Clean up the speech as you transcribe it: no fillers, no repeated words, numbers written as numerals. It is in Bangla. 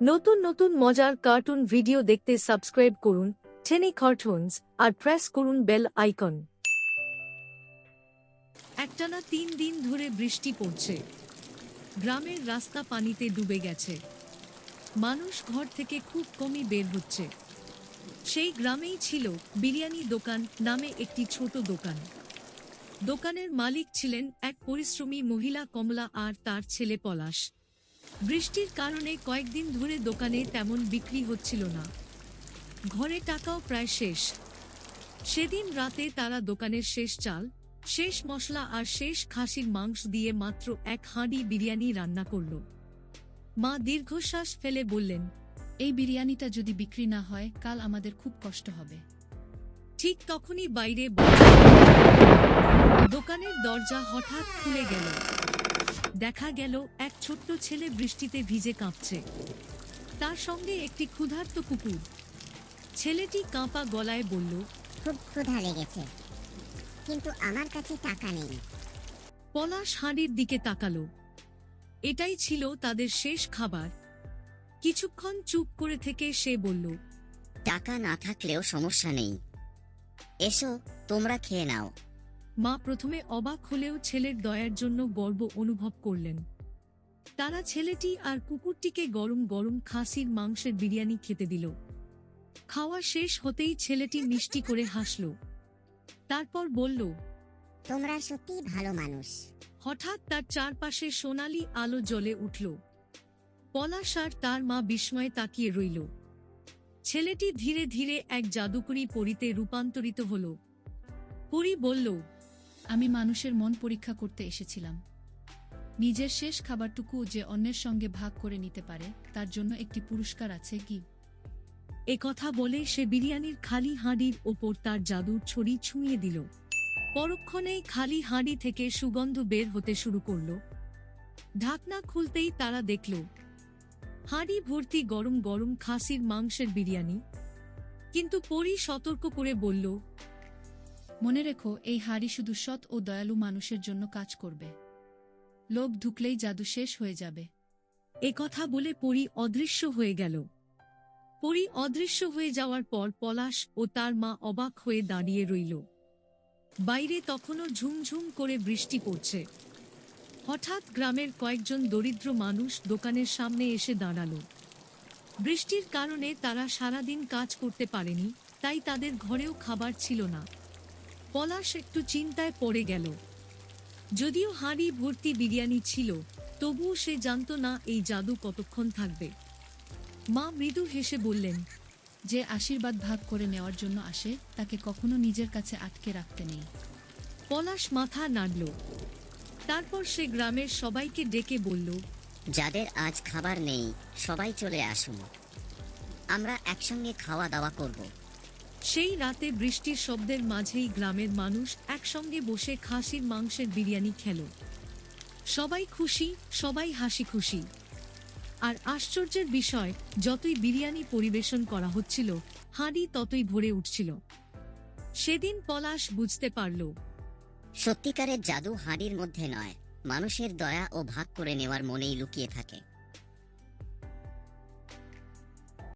নতুন নতুন মজার কার্টুন ভিডিও দেখতে সাবস্ক্রাইব করুন টেনি কার্টুনস আর প্রেস করুন বেল আইকন। একটানা 3 দিন ধরে বৃষ্টি পড়ছে। গ্রামের রাস্তা পানিতে ডুবে গেছে। মানুষ ঘর থেকে খুব কমই বের হচ্ছে। সেই গ্রামেই ছিল বিরিয়ানি দোকান নামে একটি ছোট দোকান। দোকানের মালিক ছিলেন এক পরিশ্রমী মহিলা কমলা আর তার ছেলে পলাশ। বৃষ্টির কারণে কয়েকদিন ধরে দোকানে তেমন বিক্রি হচ্ছিল না। ঘরে টাকাও প্রায় শেষ। সেদিন রাতে তারা দোকানের শেষ চাল, শেষ মশলা আর শেষ খাসির মাংস দিয়ে মাত্র 1 হাঁড়ি বিরিয়ানি রান্না করল। মা দীর্ঘশ্বাস ফেলে বললেন, এই বিরিয়ানিটা যদি বিক্রি না হয় কাল আমাদের খুব কষ্ট হবে। ঠিক তখনই বাইরে দোকানের দরজা হঠাৎ খুলে গেল। দেখা গেল এক ছোট্ট ছেলে বৃষ্টিতে ভিজে কাঁপছে। তার সঙ্গে একটি ক্ষুধার্ত কুকুর। ছেলেটি কাঁপা গলায় বলল, খুব ক্ষুধা লেগেছে, কিন্তু আমার কাছে টাকা নেই। পলাশ হাঁড়ির দিকে তাকালো। এটাই ছিল তাদের শেষ খাবার। কিছুক্ষণ চুপ করে থেকে সে বলল, টাকা না থাকলেও সমস্যা নেই, এসো তোমরা খেয়ে নাও। মা প্রথমে অবাক হলেও ছেলের দয়ার জন্য গর্ব অনুভব করলেন। তারা ছেলেটি আর কুকুরটিকে গরম গরম খাসির মাংসের বিরিয়ানি খেতে দিল। খাওয়া শেষ হতেই ছেলেটি মিষ্টি করে হাসল। তারপর বলল, তোমরা সত্যিই ভালো মানুষ। হঠাৎ তার চারপাশে সোনালি আলো জ্বলে উঠল। পলাশ আর তার মা বিস্ময়ে তাকিয়ে রইল। ছেলেটি ধীরে ধীরে এক জাদুকরী পরীতে রূপান্তরিত হল। পরী বলল, আমি মানুষের মন পরীক্ষা করতে এসেছিলাম। নিজের শেষ খাবারটুকু যে অন্যের সঙ্গে ভাগ করে নিতে পারে তার জন্য একটি পুরস্কার আছে কি? এ কথা বলে সে বিরিয়ানির খালি হাঁড়ির ওপর তার জাদুর ছড়ি ছুঁয়ে দিল। পরক্ষণেই খালি হাঁড়ি থেকে সুগন্ধ বের হতে শুরু করল। ঢাকনা খুলতেই তারা দেখল হাঁড়ি ভর্তি গরম গরম খাসির মাংসের বিরিয়ানি। কিন্তু পরী সতর্ক করে বলল, মনে রেখো, এই হাঁড়ি শুধু সৎ ও দয়ালু মানুষের জন্য কাজ করবে। লোভ ঢুকলেই জাদু শেষ হয়ে যাবে। এ কথা বলে পরী অদৃশ্য হয়ে গেল। পরী অদৃশ্য হয়ে যাওয়ার পর পলাশ ও তার মা অবাক হয়ে দাঁড়িয়ে রইল। বাইরে তখনও ঝুমঝুম করে বৃষ্টি পড়ছে। হঠাৎ গ্রামের কয়েকজন দরিদ্র মানুষ দোকানের সামনে এসে দাঁড়াল। বৃষ্টির কারণে তারা সারাদিন কাজ করতে পারেনি, তাই তাদের ঘরেও খাবার ছিল না। পলাশ একটু চিন্তায় পড়ে গেল। যদিও হাঁড়ি ভর্তি বিরিয়ানি ছিল, তবুও সে জানত না এই জাদু কতক্ষণ থাকবে। মা মৃদু হেসে বললেন, যে আশীর্বাদ ভাগ করে নেওয়ার জন্য আসে তাকে কখনো নিজের কাছে আটকে রাখতে নেই। পলাশ মাথা নাড়ল। তারপর সে গ্রামের সবাইকে ডেকে বলল, যাদের আজ খাবার নেই সবাই চলে আসুন, আমরা একসঙ্গে খাওয়া দাওয়া করব। সেই রাতে বৃষ্টির শব্দের মাঝেই গ্রামের মানুষ একসঙ্গে বসে খাসির মাংসের বিরিয়ানি খেল। সবাই খুশি, সবাই হাসি খুশি। আর আশ্চর্যের বিষয়, যতই বিরিয়ানি পরিবেশন করা হচ্ছিল হাঁড়ি ততই ভরে উঠছিল। সেদিন পলাশ বুঝতে পারল, সত্যিকারের জাদু হাঁড়ির মধ্যে নয়, মানুষের দয়া ও ভাগ করে নেওয়ার মনেই লুকিয়ে থাকে।